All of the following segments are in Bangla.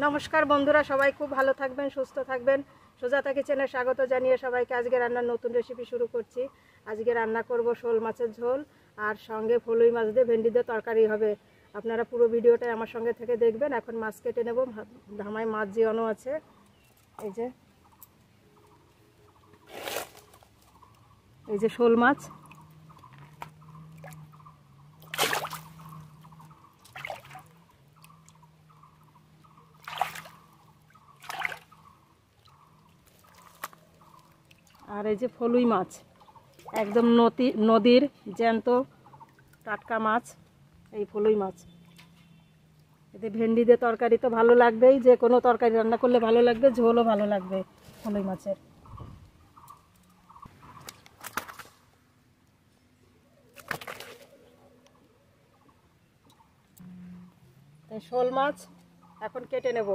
নমস্কার বন্ধুরা, সবাই খুব ভালো থাকবেন, সুস্থ থাকবেন। সুজাতা কিচেনে স্বাগত জানিয়ে সবাইকে আজকে রান্নার নতুন রেসিপি শুরু করছি। আজকে রান্না করব শোল মাছের ঝোল, আর সঙ্গে ফলুই মাছ দিয়ে ভেন্ডি দিয়ে তরকারি হবে। আপনারা পুরো ভিডিওটাই আমার সঙ্গে থেকে দেখবেন। এখন মাছ কেটে নেব। ধামায় মাছ জিয়ানো আছে, এই যে শোল মাছ। আর এই যে ফলুই মাছ, একদম নদীর জ্যান্ত টাটকা মাছ। এই ফলুই মাছ এতে ভেন্ডি দিয়ে তরকারি তো ভালো লাগবেই, যে কোনো তরকারি রান্না করলে ভালো লাগবে, ঝোলও ভালো লাগবে ফলুই মাছের। তাই শোল মাছ এখন কেটে নেব।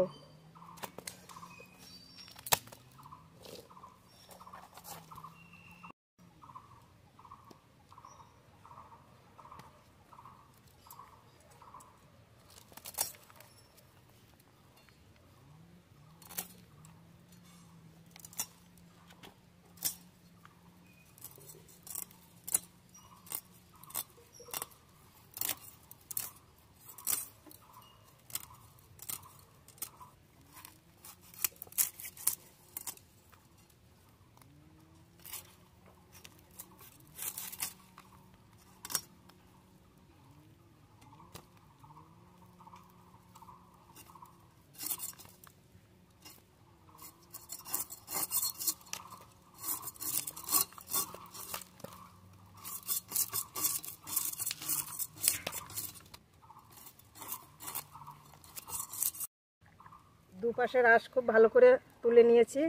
দুপাশের আঁশ খুব ভালো করে তুলে নিয়েছি,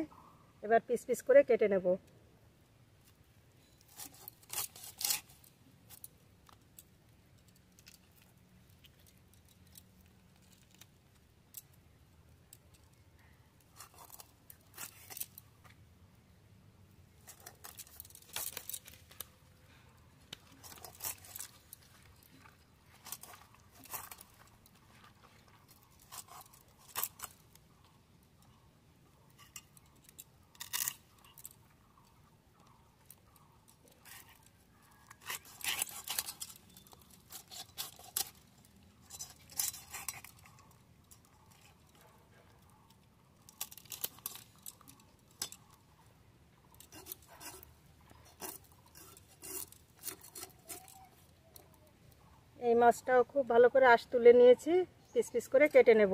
এবার পিস পিস করে কেটে নেব। এই মাছটাও খুব ভালো করে আঁশ তুলে নিয়েছি, পিস পিস করে কেটে নেব।